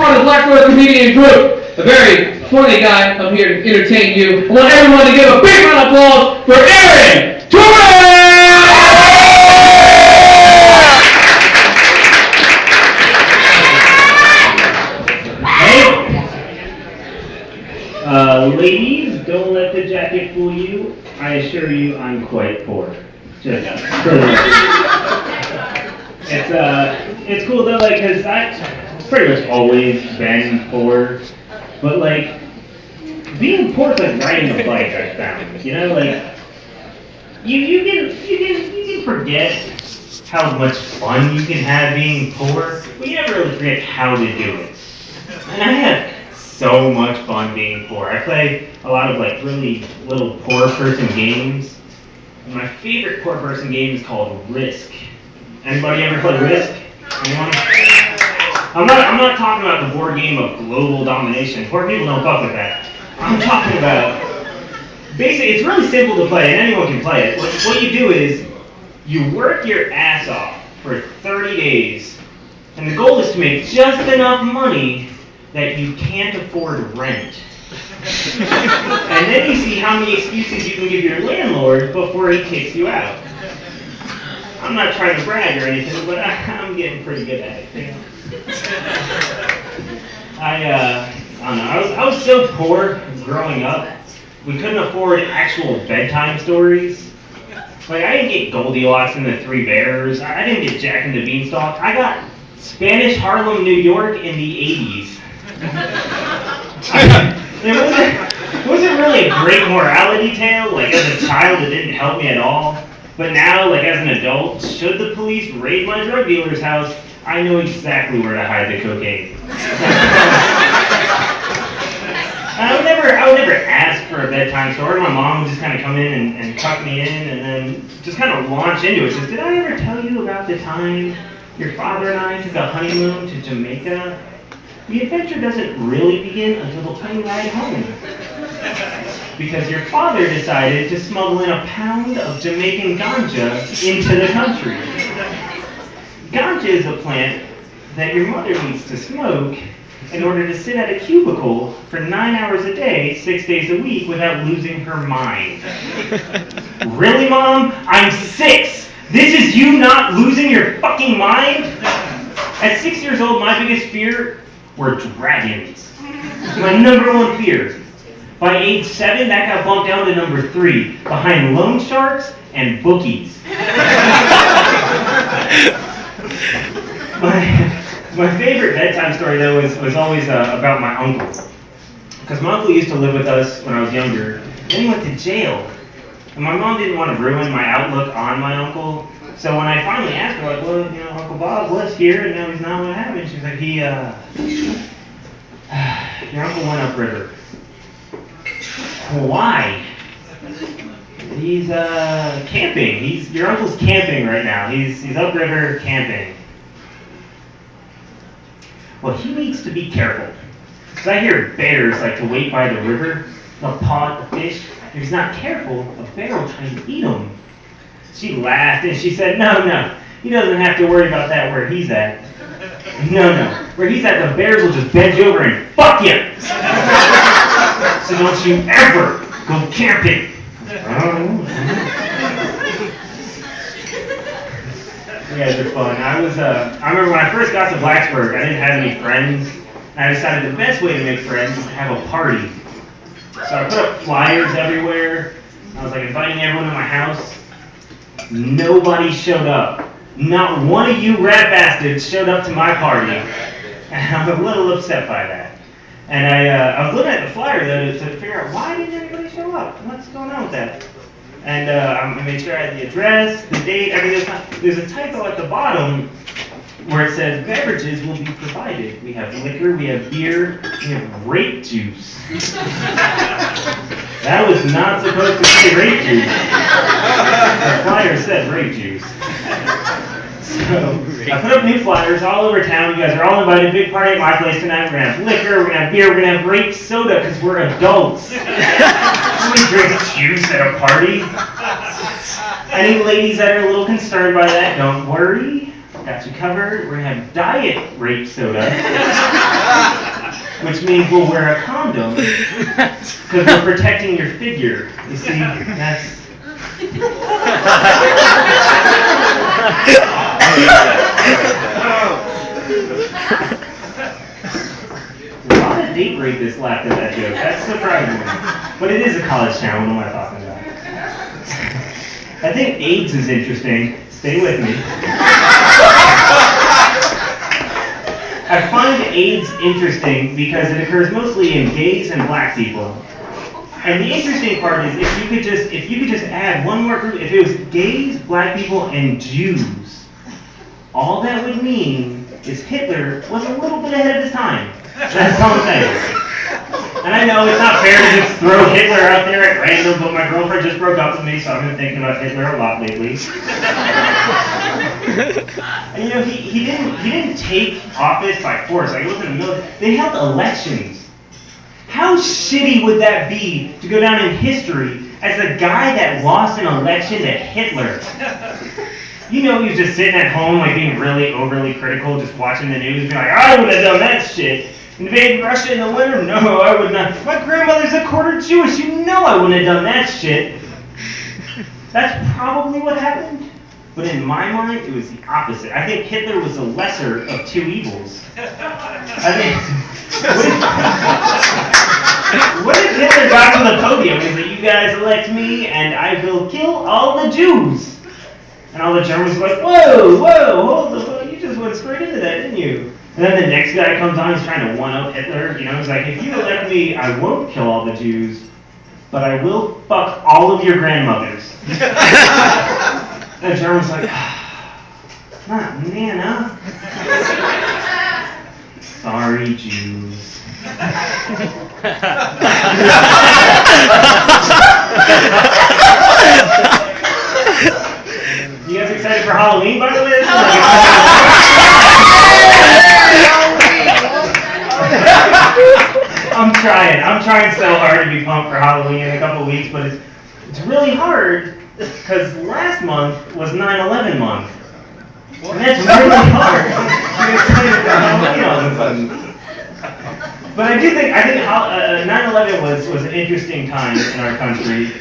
part of the Blacjsburg comedian group. A very funny guy. I'm here to entertain you. I want everyone to give a big round of applause for Aaron Torres! Ladies, don't let the jacket fool you. I assure you, I'm quite poor. Just it's cool though, like, cause I've pretty much always been poor, but like, being poor is like riding a bike. I found, you know, like, you can forget how much fun you can have being poor, but you never really forget how to do it. And I had so much fun being poor. I play a lot of like really little poor person games. My favorite poor person game is called Risk. Anybody ever play Risk? Anyone? I'm not talking about the board game of global domination. Poor people don't fuck with that. I'm talking about, basically, it's really simple to play and anyone can play it. What you do is you work your ass off for 30 days and the goal is to make just enough money that you can't afford rent. And then you see how many excuses you can give your landlord before he kicks you out. I'm not trying to brag or anything, but I'm getting pretty good at it. You know? I don't know. I was so poor growing up. We couldn't afford actual bedtime stories. Like, I didn't get Goldilocks and the Three Bears. I didn't get Jack and the Beanstalk. I got Spanish Harlem, New York in the 80s. It wasn't really a great morality tale. Like, as a child, it didn't help me at all. But now, like, as an adult, should the police raid my drug dealer's house, I know exactly where to hide the cocaine. I would never ask for a bedtime story. My mom would just kind of come in and tuck me in and then just kind of launch into it. Just, did I ever tell you about the time your father and I took a honeymoon to Jamaica? The adventure doesn't really begin until the plane ride home. Because your father decided to smuggle in a pound of Jamaican ganja into the country. Ganja is a plant that your mother needs to smoke in order to sit at a cubicle for 9 hours a day, 6 days a week, without losing her mind. Really, Mom? I'm 6! This is you not losing your fucking mind? At 6 years old, my biggest fear were dragons. My number one fear. By age 7, that got bumped down to number 3, behind loan sharks and bookies. My favorite bedtime story, though, was always about my uncle. Because my uncle used to live with us when I was younger. Then he went to jail. And my mom didn't want to ruin my outlook on my uncle. So when I finally asked her, like, well, you know, Uncle Bob was here, and now he's not, what happened? She's like, your uncle went upriver. Why? He's camping. Your uncle's camping right now. He's upriver camping. Well, he needs to be careful. Because I hear bears like to wait by the river. They'll paw at the fish. If he's not careful, a bear will try to eat him. She laughed and she said, no, he doesn't have to worry about that where he's at. No, where he's at, the bears will just bend you over and fuck you. So don't you ever go camping. You guys are fun. I remember when I first got to Blacjsburg, I didn't have any friends. And I decided the best way to make friends is to have a party. So I put up flyers everywhere. I was like inviting everyone to my house. Nobody showed up. Not one of you rat bastards showed up to my party. And I'm a little upset by that. And I was looking at the flyer though to figure out why didn't anybody show up? What's going on with that? And I made sure I had the address, the date, everything. There's a typo at the bottom where it says beverages will be provided. We have liquor, we have beer, we have grape juice. That was not supposed to say grape juice. The flyer said grape juice. So I put up new flyers all over town. You guys are all invited. Big party at my place tonight. We're going to have liquor, we're going to have beer, we're going to have grape soda because we're adults. Nobody drinks juice at a party. Any ladies that are a little concerned by that, don't worry. Got you covered. We're going to have diet grape soda. which means we'll wear a condom because we're protecting your figure. You see, that's... A lot of date rapists laughed at that joke. That's surprising. But it is a college town. What am I talking about? I think AIDS is interesting. Stay with me. I find AIDS interesting because it occurs mostly in gays and black people. And the interesting part is if you could just add one more group, if it was gays, black people, and Jews, all that would mean is Hitler was a little bit ahead of his time. That's all I'm saying. And I know it's not fair to just throw Hitler out there at random, but my girlfriend just broke up with me, so I've been thinking about Hitler a lot lately. And you know, he didn't take office by force. Like, it wasn't a military. They held elections. How shitty would that be to go down in history as the guy that lost an election to Hitler? You know, he was just sitting at home, like being really overly critical, just watching the news, being like, I would have done that shit. Invade Russia in the winter? No, I would not. My grandmother's a quarter Jewish. You know I wouldn't have done that shit. That's probably what happened. But in my mind, it was the opposite. I think Hitler was the lesser of two evils. What if Hitler got on the podium and said, you guys elect me and I will kill all the Jews? And all the Germans were like, whoa, hold the fuck, you just went straight into that, didn't you? And then the next guy comes on, he's trying to one-up Hitler. You know, he's like, if you elect me, I won't kill all the Jews, but I will fuck all of your grandmothers. And the German's like, not Nana. Sorry, Jews. You guys excited for Halloween, by the way? I'm trying so hard to be pumped for Halloween in a couple weeks, but it's really hard because last month was 9/11 month. And that's really hard to get excited for Halloween all of a sudden. But I think 9/11 was an interesting time in our country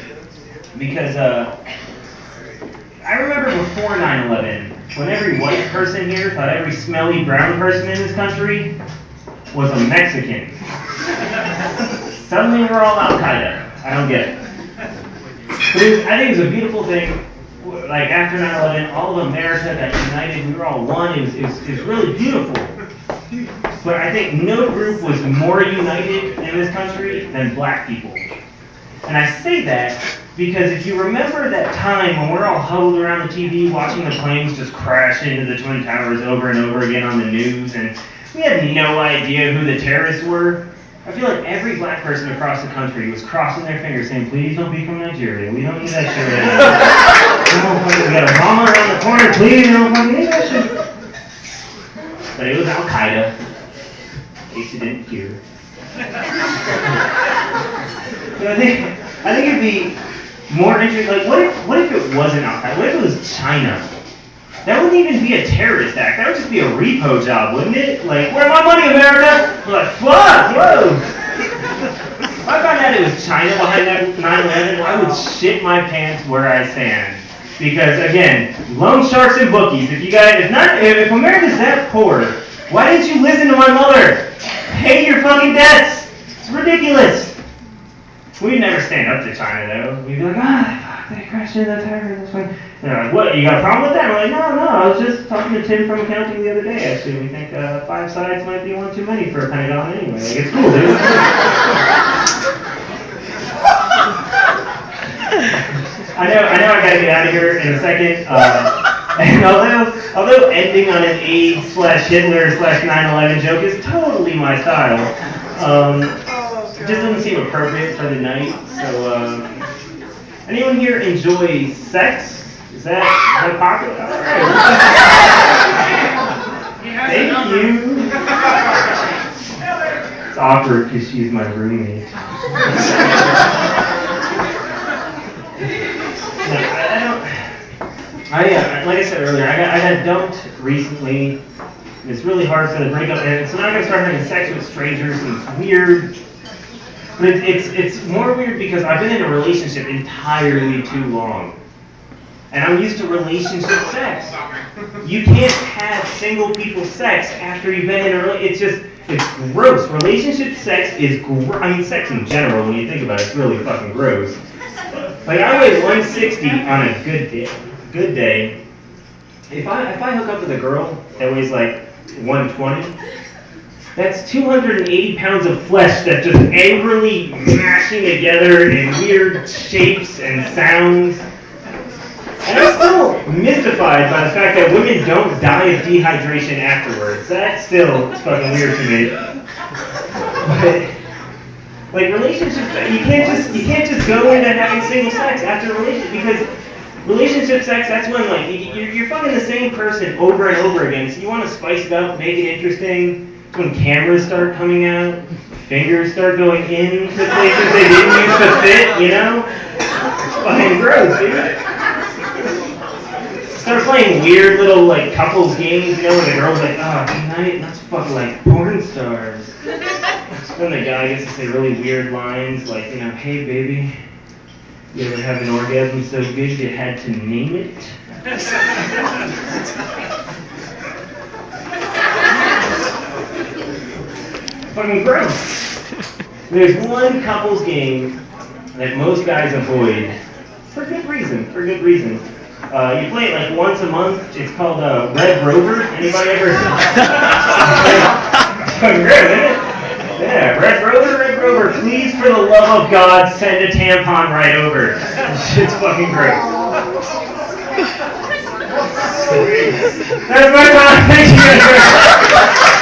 because I remember before 9/11 when every white person here thought every smelly brown person in this country was a Mexican. Suddenly we're all Al-Qaeda. I don't get it. But I think it was a beautiful thing. Like after 9/11, all of America got united. We were all one. It was really beautiful. But I think no group was more united in this country than black people. And I say that because if you remember that time when we're all huddled around the TV watching the planes just crash into the Twin Towers over and over again on the news, and we had no idea who the terrorists were, I feel like every black person across the country was crossing their fingers saying, please don't be from Nigeria. We don't need that shit anymore. We got Obama around the corner. Please don't fucking need that shit. But it was Al-Qaeda. In case you didn't hear. But I think it'd be more interesting. Like, what if it wasn't Al-Qaeda? What if it was China? That wouldn't even be a terrorist act. That would just be a repo job, wouldn't it? Like, where's my money, America? We're like, fuck, whoa. If I found out it was China behind that 9/11, I would shit my pants where I stand. Because again, loan sharks and bookies. If America's that poor, why didn't you listen to my mother? Pay your fucking debts. It's ridiculous. We'd never stand up to China though. We'd be like, they crashed into the tower. That's fine. They're like, what? You got a problem with that? We're like, no. I was just talking to Tim from accounting the other day. Actually, we think 5 sides might be one too many for a Pentagon anyway. Like, it's cool, dude. I know. I gotta get out of here in a second. And although ending on an AIDS/Hitler/9/11 joke is totally my style, it just doesn't seem appropriate for the night. So, anyone here enjoys sex? Is that popular? All right. Thank you. It's awkward because she's my roommate. Like I said earlier, I got dumped recently And it's really hard for them to break up. And so now I'm going to start having sex with strangers, and it's weird. But it's more weird because I've been in a relationship entirely too long. And I'm used to relationship sex. You can't have single people sex after you've been in a relationship. It's gross. Relationship sex is I mean, sex in general, when you think about it, it's really fucking gross. Like, I weigh 160 on a good day. If I hook up with a girl that weighs like 120, that's 280 pounds of flesh that's just angrily mashing together in weird shapes and sounds. And I'm still mystified by the fact that women don't die of dehydration afterwards. That's still fucking weird to me. But, like, relationships, you can't just go into having single sex after a relationship, because relationship sex, that's when, like, you're fucking the same person over and over again, so you want to spice it up, make it interesting. It's when cameras start coming out, fingers start going into places they didn't used to fit, you know? It's fucking gross, dude. Start playing weird little, like, couples games, you know, and the girl's like, oh, tonight, let's fuck like porn stars. Then the guy gets to say really weird lines, like, you know, hey, baby, you ever have an orgasm so good you had to name it? Fucking gross. There's one couples game that most guys avoid for good reason. You play it like once a month. It's called Red Rover. Anybody ever? It's fucking great, isn't it? Yeah, Red Rover, please, for the love of God, send a tampon right over. Shit's fucking great. That's my time. Thank you guys.